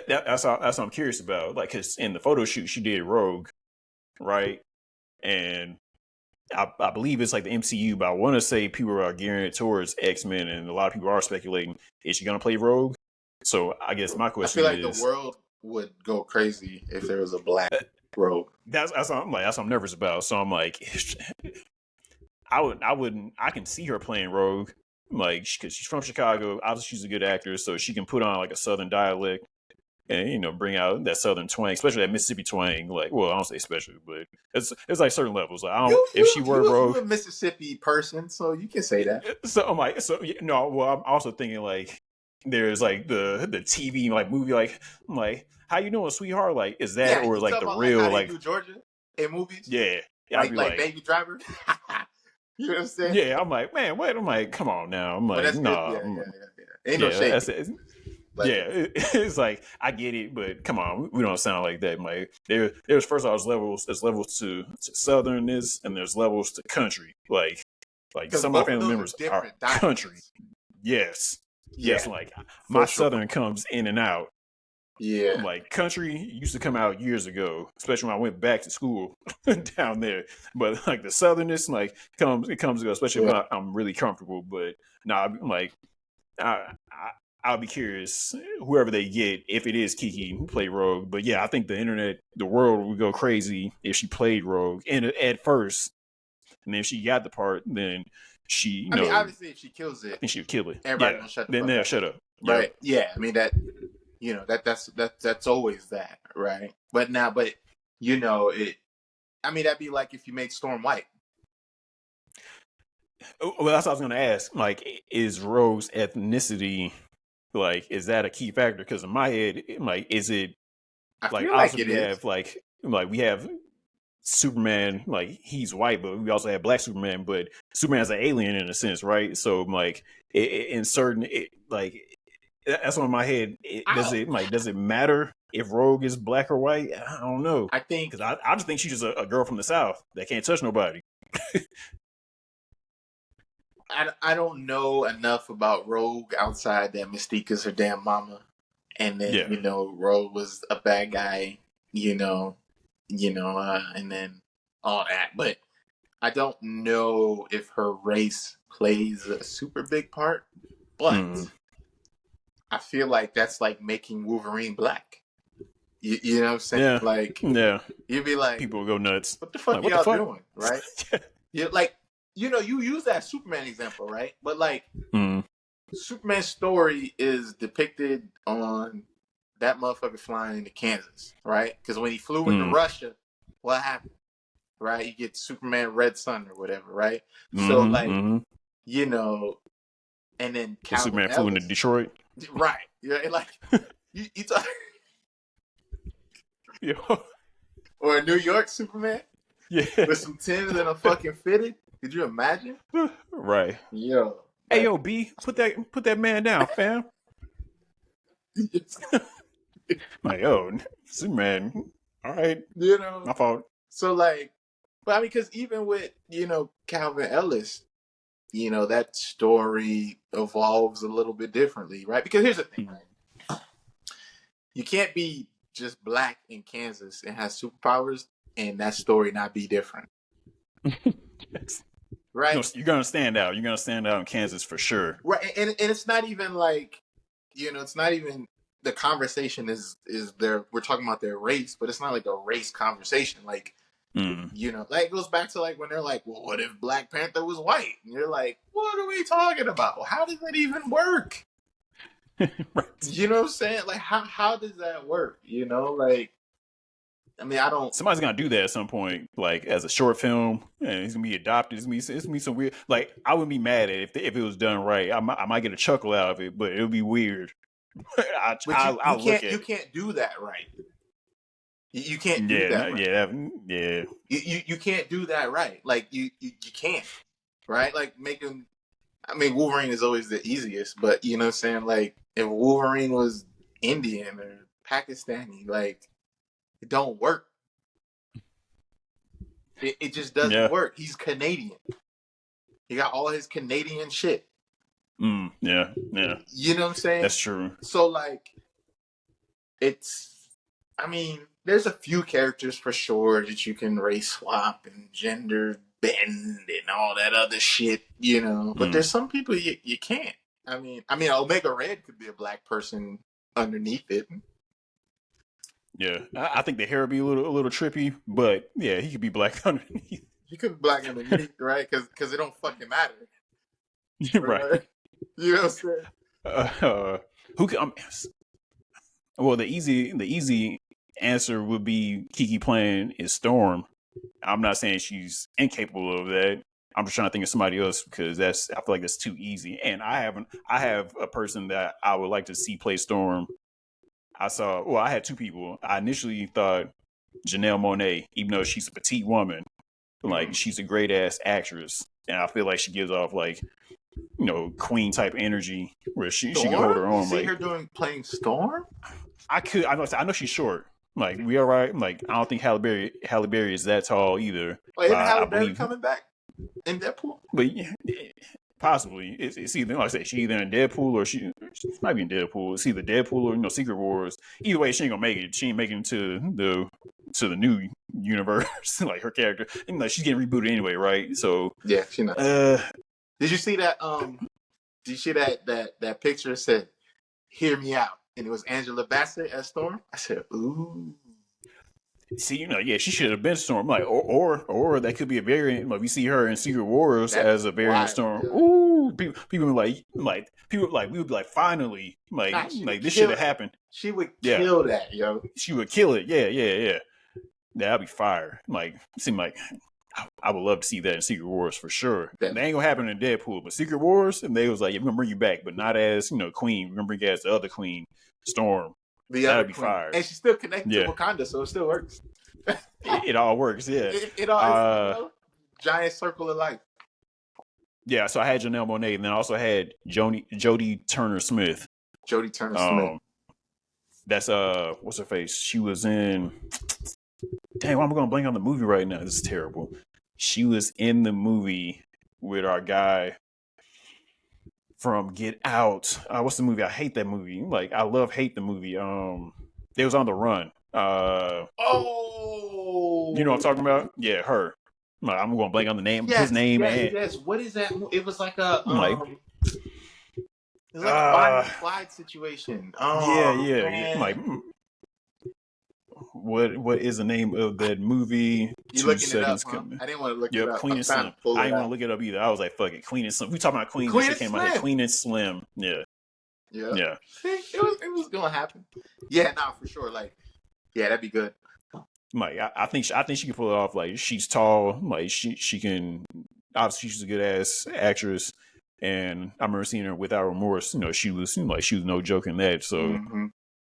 That's what I'm curious about. Like, cause in the photo shoot she did Rogue, right? And I believe it's like the MCU, but I want to say people are gearing it towards X-Men, and a lot of people are speculating, is she gonna play Rogue? So I guess my question is, I feel like the world would go crazy if there was a black Rogue. That's what I'm nervous about. So I'm like, I can see her playing Rogue, like, because she's from Chicago. Obviously, she's a good actor, so she can put on like a Southern dialect and bring out that Southern twang, especially that Mississippi twang. Like, well, I don't say especially, but it's like certain levels. Like, I don't. If she were Rogue, you're a Mississippi person, so you can say that. So I'm like, no. Well, I'm also thinking like, there's like the TV like movie, like, I'm like, how you doing, sweetheart? Like, is that or like the real like Georgia in movies? Yeah, like Baby Driver. You know what I'm saying? Yeah, I'm like, man, wait. I'm like, come on now. I'm like, nah. Ain't no shade. It's like, I get it, but come on, we don't sound like that. Like, there's first of all, there's levels to Southernness, and there's levels to country. Like some of my family members are country. Yes. Like my Southern comes in and out. Yeah. Like, country used to come out years ago, especially when I went back to school down there. But like the Southernness, like comes and goes, especially when I'm really comfortable. But I'm like, I'll be curious whoever they get, if it is Keke who played Rogue. But yeah, I think the world would go crazy if she played Rogue and at first, and then if she got the part, then she. I mean, obviously, if she kills it, I think she would kill it. Everybody gonna shut the fuck up. Then they'll shut up, right? Yeah, I mean that. That's always that, right? But it. I mean, that'd be like if you made Storm white. Well, that's what I was going to ask. Like, is Rogue's ethnicity, like, is that a key factor? Because in my head, like, is it like it we have like we have Superman, like he's white, but we also have Black Superman. But Superman's an alien in a sense, right? So like, in certain like. That's on my head. Does it matter if Rogue is black or white? I don't know. I think because I just think she's just a girl from the South that can't touch nobody. I don't know enough about Rogue outside that Mystique is her damn mama, and then Rogue was a bad guy, and then all that. But I don't know if her race plays a super big part, but. I feel like that's like making Wolverine black. You know what I'm saying? Yeah. Like, you'd be like, people will go nuts. What the fuck y'all doing? Right? You use that Superman example, right? But like, Superman's story is depicted on that motherfucker flying into Kansas, right? Because when he flew into Russia, what happened? Right? You get Superman Red Sun or whatever, right? So like, and then Superman flew into Detroit. Right. Yeah, like you talk Yo. or a New York Superman Yeah. with some tins and a fucking fitted. Could you imagine? Right. Yo. Hey yo, B, put that man down, fam. Like, yo, Superman. All right. You know. My fault. So like, but I mean, because even with Calvin Ellis, that story evolves a little bit differently, right? Because here's the thing, right? You can't be just black in Kansas and have superpowers and that story not be different. Right? You're gonna stand out. You're gonna stand out in Kansas for sure. Right. And it's not even like, it's not even the conversation is we're talking about their race, but it's not like a race conversation. Like, like it goes back to like when they're like, well, what if Black Panther was white? And you're like, what are we talking about? How does that even work? Right. You know what I'm saying? Like, how does that work? Like, I mean, I don't. Somebody's gonna do that at some point, like as a short film, and it's gonna be adopted. It's gonna be some weird. Like, I wouldn't be mad at it if it was done right. I might get a chuckle out of it, but it would be weird. You can't do that right. You can't do that right. Yeah. You can't do that right. Like you can't, right? Like Wolverine is always the easiest, but you know what I'm saying? Like if Wolverine was Indian or Pakistani, like it don't work. It just doesn't work. He's Canadian. He got all his Canadian shit. Yeah. You know what I'm saying? That's true. So like there's a few characters for sure that you can race swap and gender bend and all that other shit, But there's some people you can't. I mean, Omega Red could be a black person underneath it. Yeah, I think the hair would be a little trippy, but yeah, he could be black underneath. He could be black underneath, right? Because it don't fucking matter. Right. You know what I'm saying? Who can? Well, the easy answer would be Keke playing is Storm. I'm not saying she's incapable of that. I'm just trying to think of somebody else because I feel like that's too easy. And I have a person that I would like to see play Storm. I had two people. I initially thought Janelle Monáe, even though she's a petite woman, like she's a great ass actress, and I feel like she gives off like, queen type energy where she can hold her own. See her playing Storm? I know she's short. Like we all right. Like I don't think Halle Berry is that tall either. Wait, isn't Halle Berry coming back in Deadpool? But yeah, possibly it's either, like I say, she either in Deadpool or she might be in Deadpool. It's either Deadpool or Secret Wars. Either way, she ain't gonna make it. She ain't making it to the new universe. Like her character, she's getting rebooted anyway, right? So yeah, she not. Did you see that? Did you see that picture that said "Hear me out"? And it was Angela Bassett as Storm. I said, ooh. See, she should have been Storm. Like, or that could be a variant. Like, we see her in Secret Wars as a variant of Storm. Yeah. Ooh, people we would be like, finally, this should have happened. She would kill that, yo. She would kill it. Yeah. That'd be fire. Like, seem like I would love to see that in Secret Wars for sure. That ain't gonna happen in Deadpool, but Secret Wars, and they was like, yeah, we're gonna bring you back, but not as Queen. We're gonna bring you as the other Queen, Storm. That'd be fire. And she's still connected to Wakanda, so it still works. it all works, yeah. It all giant circle of life. Yeah, so I had Janelle Monáe, and then I also had Jodie-Turner Smith. Jodie-Turner Smith. That's what's her face? She was in. Dang, why am I going to blank on the movie right now? This is terrible. She was in the movie with our guy from Get Out. What's the movie? I hate that movie. Like, I hate the movie. It was On the Run. You know what I'm talking about? Yeah, her. I'm going to blank on the name. His name. Yes. What is that? It was like a. It was like a Bonnie and Clyde situation. Yeah. Man. Like, what is the name of that movie? You looking it up? Huh? I didn't want to look it up. Clean and Slim. I didn't want to look it up either. I was like, fuck it, Clean and Slim. We talking about Queen and came out here. Clean and Slim. Yeah. See, it was gonna happen. Yeah, for sure. Like, yeah, that'd be good. Like, I think she can pull it off. Like, she's tall. Like, she can. Obviously, she's a good ass actress. And I remember seeing her Without Remorse. She was she was no joke in that. So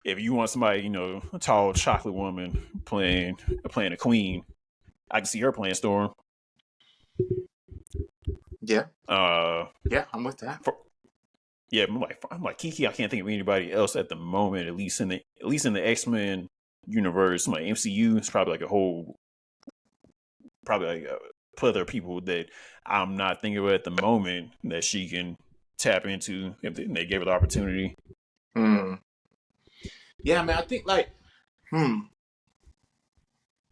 if you want somebody, a tall chocolate woman playing a queen, I can see her playing Storm. Yeah. Yeah, I'm with that. I'm like Keke. I can't think of anybody else at the moment. At least in the X-Men universe, my MCU is probably like a plethora of people that I'm not thinking of at the moment that she can tap into if they gave her the opportunity. Yeah, man. I think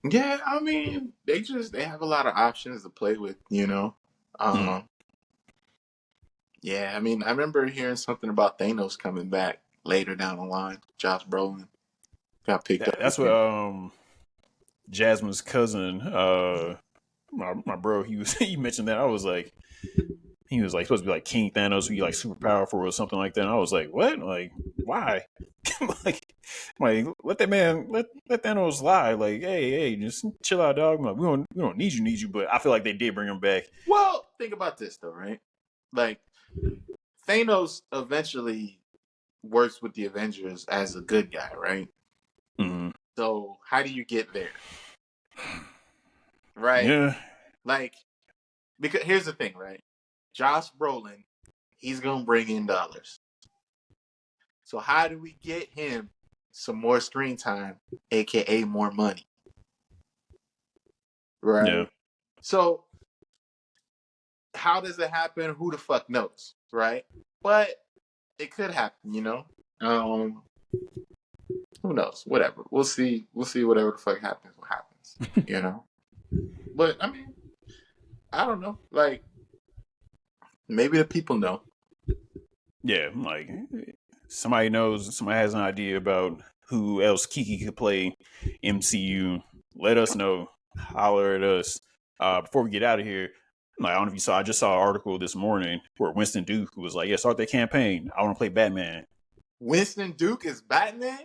Yeah, I mean, they have a lot of options to play with, Yeah, I mean, I remember hearing something about Thanos coming back later down the line. Josh Brolin got picked up. That's what Jasmine's cousin, my bro, he mentioned that. I was like, he was like supposed to be like King Thanos, be like super powerful or something like that. And I was like, what? Like, why? like, let Thanos lie. Like, hey, just chill out, dog. Like, we don't need you, but I feel like they did bring him back. Well, think about this though, right? Like, Thanos eventually works with the Avengers as a good guy, right? Mm-hmm. So how do you get there? Right? Yeah. Like, because here's the thing, right? Josh Brolin, he's gonna bring in dollars. So how do we get him some more screen time, aka more money? Right? Yeah. So how does it happen? Who the fuck knows? Right? But it could happen, Who knows? Whatever. We'll see. Whatever the fuck happens, what happens. But I mean, I don't know. Like, maybe the people know. Yeah, like somebody knows, somebody has an idea about who else Keke could play MCU. Let us know. Holler at us. Before we get out of here, like, I don't know if you saw, I just saw an article this morning where Winston Duke was like, yeah, start that campaign. I want to play Batman. Winston Duke is Batman?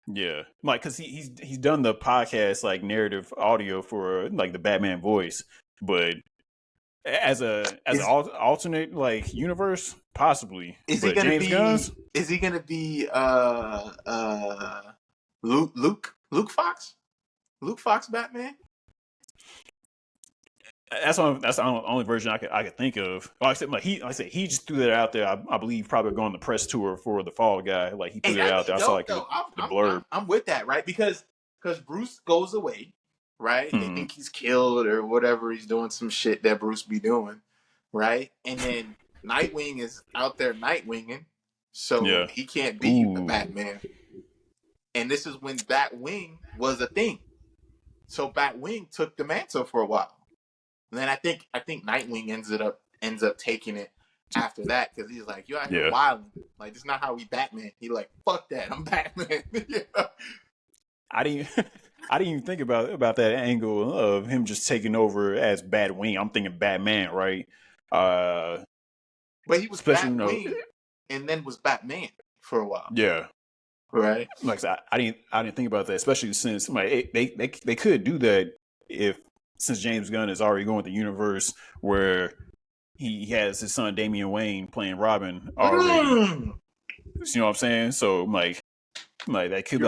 Yeah. Like, because he's done the podcast, like, narrative audio for, like, the Batman voice. But as an alternate, like, universe, possibly. Is but he gonna James be? Gunn's? Is he gonna be Luke Fox? Luke Fox Batman? That's the only version I could think of. Like I said, he just threw that out there. I believe probably going on the press tour for the Fall Guy. Like, he threw that out there. I saw like the blurb. I'm with that, right? Because Bruce goes away, right? Mm-hmm. They think he's killed or whatever. He's doing some shit that Bruce be doing, right? And then Nightwing is out there Nightwinging, so he can't be the Batman. And this is when Batwing was a thing. So Batwing took the mantle for a while. And then I think Nightwing ends up taking it after that because he's like, you out here wilding. Like, this is not how we Batman. He like, fuck that, I'm Batman. I didn't even think about that angle of him just taking over as Batwing. I'm thinking Batman, right? But he was Batwing and then was Batman for a while. Yeah. Right. Like, I didn't think about that, especially since they could do that since James Gunn is already going with the universe where he has his son Damian Wayne playing Robin already. You know what I'm saying? So like that could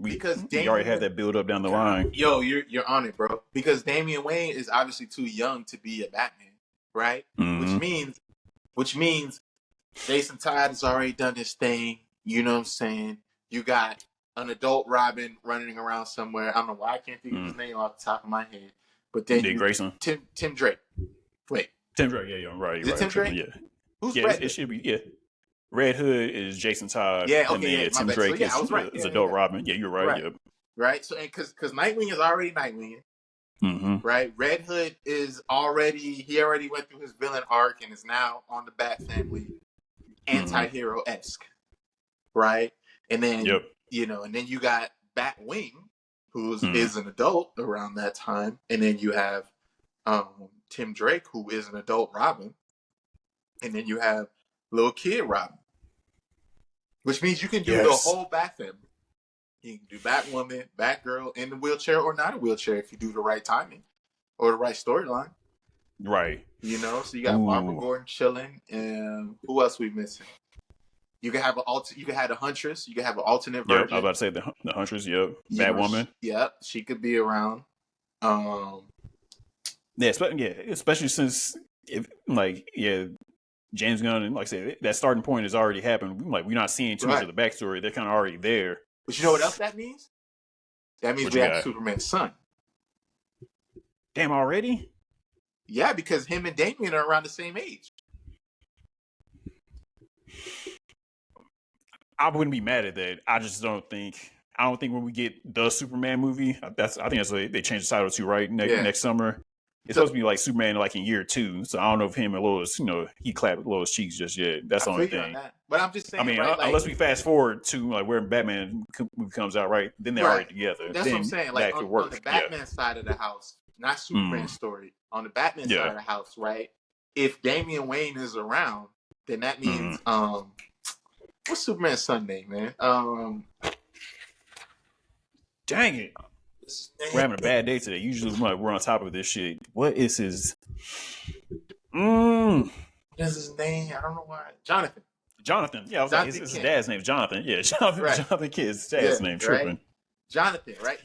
because we already have that build up down the line. Yo, you're on it, bro. Because Damian Wayne is obviously too young to be a Batman, right? Mm-hmm. Which means Jason Todd has already done his thing. You know what I'm saying? You got an adult Robin running around somewhere. I don't know why I can't think of his name off the top of my head. But then Dick Grayson. Tim Drake. Wait. Tim Drake, yeah, right. Is it Tim Drake? Yeah. Who's Red Hood? It should be, Red Hood is Jason Todd. Yeah, okay, and then, Tim Drake is adult Robin. Yeah, you're right. Yep. Right. So, because Nightwing is already Nightwing. Mm-hmm. Right. Red Hood he already went through his villain arc and is now on the Bat Family, anti-hero-esque. Right. And then, and then you got Batwing, who is an adult around that time. And then you have Tim Drake, who is an adult Robin. And then you have little kid Robin. Which means you can do the whole Bat Family. You can do Batwoman, Batgirl in the wheelchair or not a wheelchair if you do the right timing or the right storyline. Right. You know, so you got Barbara Gordon chilling, and who else we missing? You can have you can have a Huntress. You can have an alternate version. Yep, I was about to say the Huntress. Yep, you Batwoman. Yep, she could be around. Yeah, especially since James Gunn, and like I said, that starting point has already happened. Like, we're not seeing too much of the backstory. They're kind of already there. But you know what else that means? That means we have Superman's son. Damn, already? Yeah, because him and Damian are around the same age. I wouldn't be mad at that. I don't think when we get the Superman movie, I think that's what they changed the title to, right? Next summer. It's supposed to be like Superman like in year 2. So I don't know if him and Lois, he clapped Lois' cheeks just yet. That's the only thing. But I'm just saying, I mean, unless we fast forward to like where Batman movie comes out, right? Then they're already together. That's what I'm saying. Like on the Batman side of the house, not Superman's story. On the Batman side of the house, right? If Damian Wayne is around, then that means what's Superman's son name, man? Dang it. We're having a bad day today. Usually we're on top of this shit. What is his What is his name? I don't know why. Jonathan. Yeah, I was like, his dad's name is Jonathan. Yeah, Jonathan Kidd's dad's name. Tripping. Right? Jonathan, right?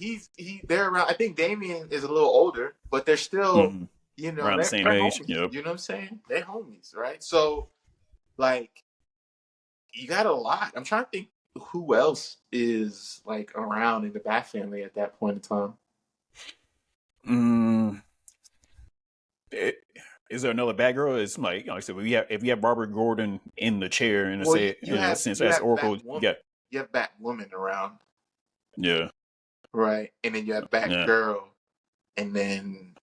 They're around. I think Damian is a little older, but they're still around the same age. Yep. You know what I'm saying? They're homies, right? So like you got a lot. I'm trying to think who else is like around in the Bat family at that point in time. Is there another Batgirl? It's like I said, if we have Barbara Gordon in the chair in a sense as Oracle, you have Batwoman around. Yeah. Right. And then you have Batgirl. And then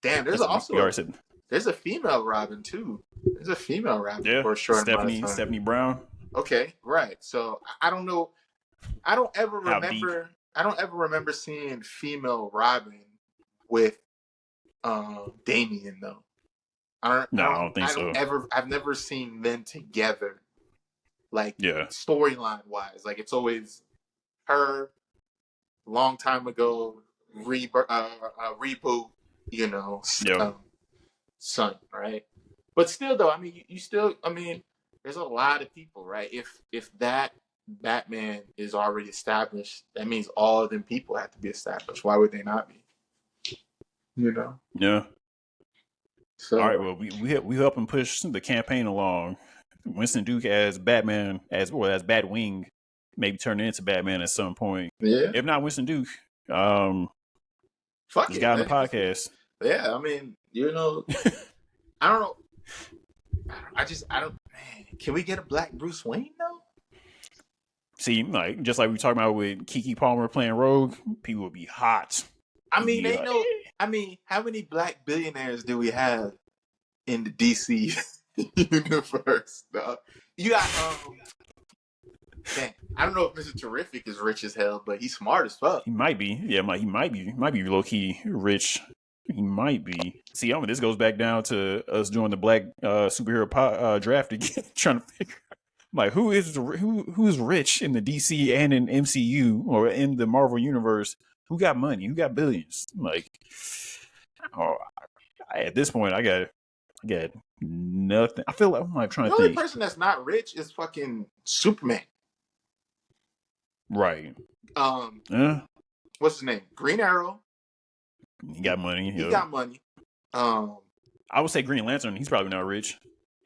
there's a female Robin too. There's a female Robin for a short amount of time. Stephanie Brown. Okay, right. So I don't know. I don't ever remember seeing female Robin with Damian though. I don't think so. I've never seen them together. Like storyline wise, like it's always her. Long time ago, reboot. Son, right? But still, though, I mean, there's a lot of people, right? If that Batman is already established, that means all of them people have to be established. Why would they not be? Yeah. So, all right. Well, we help him push the campaign along. Winston Duke as Batman, as Batwing, maybe turn into Batman at some point. Yeah. If not Winston Duke, fuck this guy on the podcast. Yeah, I mean, I don't know. Man, can we get a black Bruce Wayne though? See, like just like we talking about with Keke Palmer playing Rogue, people would be hot. I mean, how many black billionaires do we have in the DC universe? Though? You got I don't know if Mr. Terrific is rich as hell, but he's smart as fuck. He might be. Yeah, he might be low key rich. He might be. See, this goes back down to us doing the black superhero draft again, trying to figure out like who is rich in the DC and in MCU or in the Marvel universe. Who got money? Who got billions? Like, at this point, I got nothing. I feel like I'm like trying to think. The only person that's not rich is fucking Superman. Right. What's his name? Green Arrow. He got money. He got money. I would say Green Lantern. He's probably not rich.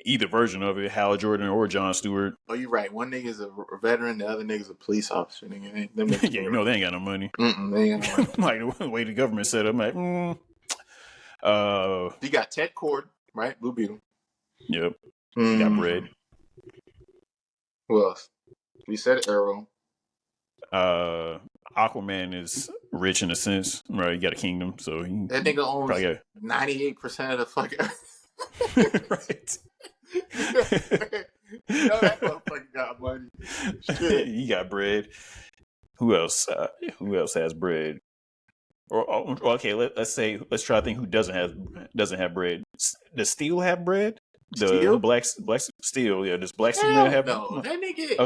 Either version of it, Hal Jordan or John Stewart. Oh, you're right. One nigga's a veteran, the other nigga's a police officer. They ain't got no money. They ain't got no money. Like the way the government set up, like, You got Ted Kord, right? Blue Beetle. Yep. Got bread. Who else? We said Arrow. Aquaman is rich in a sense, right? He got a kingdom, so that nigga owns 98% of the fucking right. That motherfucker got money. Shit. He got bread. Who else? Who else has bread? Okay, let's try to think who doesn't have bread. Does Steel have bread? The black Steel, yeah. Does Black Superman have? No, that nigga.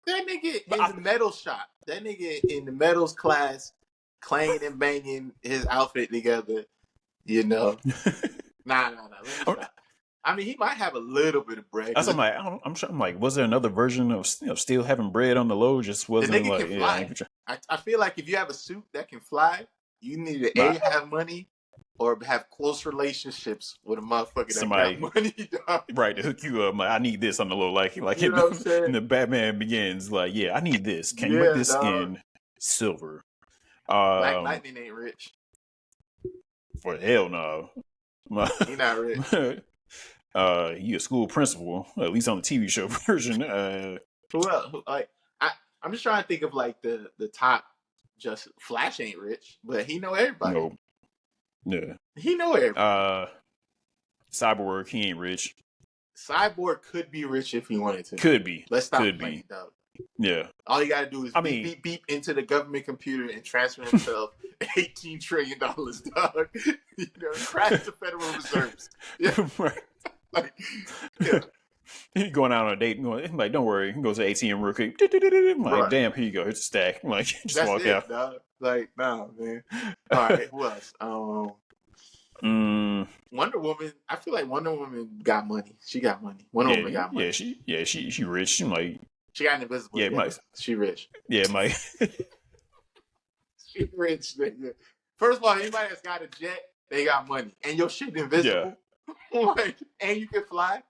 That nigga in the metal shop. That nigga in the metals class, clanging and banging his outfit together. You know, nah. Let me stop. I mean, he might have a little bit of bread. I'm like, I'm like, was there another version of still having bread on the low? Just wasn't the nigga like, can fly. I feel like if you have a suit that can fly, you need to A, have money, or have close relationships with a motherfucker somebody, that got money, dog. Right, to hook you up. Like, I need this on the low. Like you know what I'm saying? in the Batman Begins, like, yeah, I need this. Can you make this skin silver? Black Lightning ain't rich. For hell no. He not rich. He a school principal, at least on the TV show version. Who else? Like, I'm just trying to think of like the top. Just Flash ain't rich, but he know everybody. Nope. Yeah. He know everybody. Cyborg, he ain't rich. Cyborg could be rich if he wanted to. Could be. Let's stop playing, dog. Yeah. All you gotta do is beep, beep into the government computer and transfer himself $18 trillion, dog. You know, crash the Federal Reserves. Yeah. Right. Like, yeah. He going out on a date and going, like, don't worry. He goes to ATM real quick. Like, damn, here you go. Here's a stack. Like, just that's walk out. Dog. Like, nah, man. All right, who else? Wonder Woman. I feel like Wonder Woman got money. She got money. Wonder Woman got money. She rich. She like, she got an invisible. Yeah, Mike. She rich. Yeah, Mike. She rich, nigga. First of all, anybody that's got a jet, they got money, and your shit invisible. Yeah. Like, and you can fly.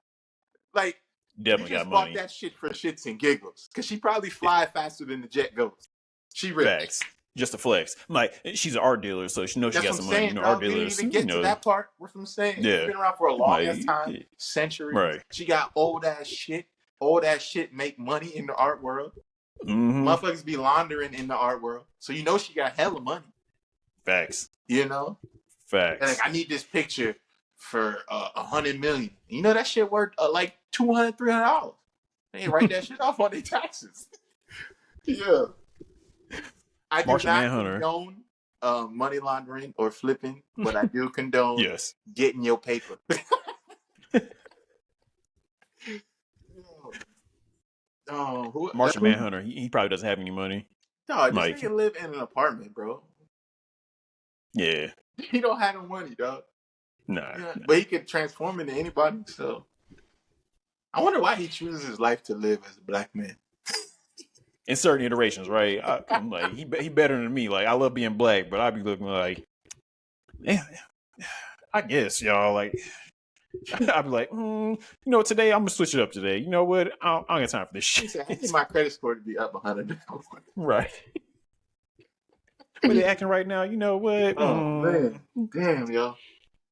Like, definitely you just got money. bought that shit for shits and giggles, because she probably fly faster than the jet goes. She rich. Facts. Just a flex. Like, she's an art dealer, so she knows she got some money. You know, art dealers. We didn't even get to that part. What I'm saying. Yeah. She's been around for a long ass time, centuries. Right. She got old ass shit. Old ass shit make money in the art world. Mm-hmm. Motherfuckers be laundering in the art world, so you know she got hella money. Facts. You know. Facts. And like, I need this picture for $100 million. You know that shit worth like $200, $300. They write that shit off on their taxes. Yeah. I do Martian not Manhunter. condone money laundering or flipping, but I do condone getting your paper. Martian Manhunter. He probably doesn't have any money. No, this nigga live in an apartment, bro. Yeah. He don't have no money, dog. Nah. Yeah, but he could transform into anybody. So I wonder why he chooses his life to live as a black man. In certain iterations, right? I'm like, he better than me. Like, I love being black, but I'd be looking like, yeah, I guess, y'all. Like, I'd be like, you know, today I'm gonna switch it up. Today, you know what? I don't got time for this shit. I need my credit score to be up 100. Right. Where they acting right now? You know what? Oh man, damn, yo.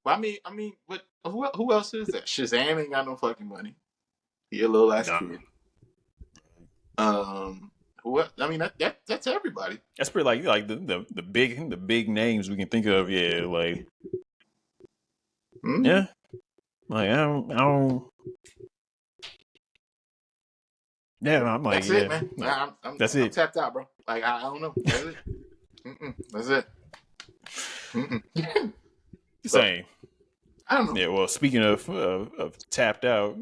Well, I mean, but who else is that? Shazam ain't got no fucking money. He a little ass kid. What? I mean, that's everybody. That's pretty like the big names we can think of. Yeah, like yeah, like I don't. Yeah, I'm like, that's it, man. I'm tapped out, bro. Like I don't know. That's it. That's it. Same. I don't know. Yeah. Well, speaking of tapped out,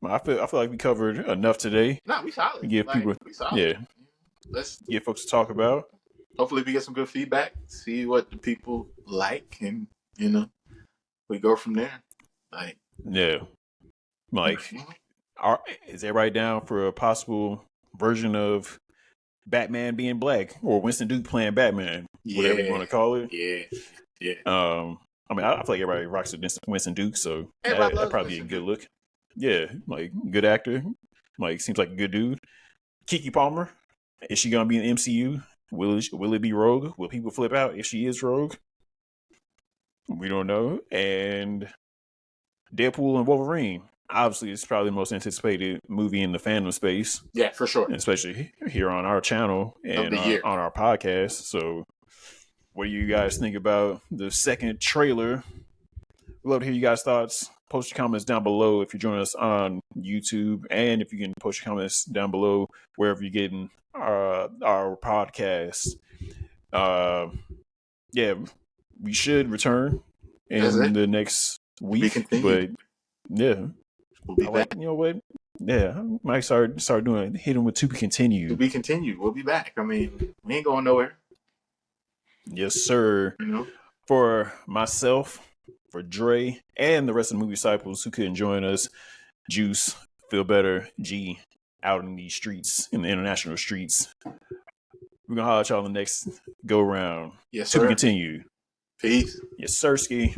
I feel like we covered enough today. No, we solid. We give people, let's get folks to talk about. Hopefully, we get some good feedback. See what the people like, and you know, we go from there. Like, yeah, like, is everybody down for a possible version of Batman being black or Winston Duke playing Batman? Whatever you want to call it. Yeah. I mean, I feel like everybody rocks with Winston Duke, so that'd probably be a good look. Yeah, like, good actor. Like, seems like a good dude. Keke Palmer, is she gonna be in the MCU? Will it be Rogue? Will people flip out if she is Rogue? We don't know. And Deadpool and Wolverine. Obviously, it's probably the most anticipated movie in the fandom space. Yeah, for sure. Especially here on our channel and on our podcast. So, what do you guys think about the second trailer? We'd love to hear you guys' thoughts. Post your comments down below if you're joining us on YouTube, and if you can post your comments down below wherever you're getting our podcast. Yeah, we should return in the next week, but yeah, we'll be back. You know what? Yeah, I might start doing hitting with to be continued. To be continued. We'll be back. I mean, we ain't going nowhere. Yes, sir. You know, for myself, For Dre and the rest of the movie disciples who couldn't join us, Juice, Feel Better, G, out in these streets, in the international streets. We're going to holler at y'all on the next go round. Yes, Till sir. we continue. Peace. Yes, sirski.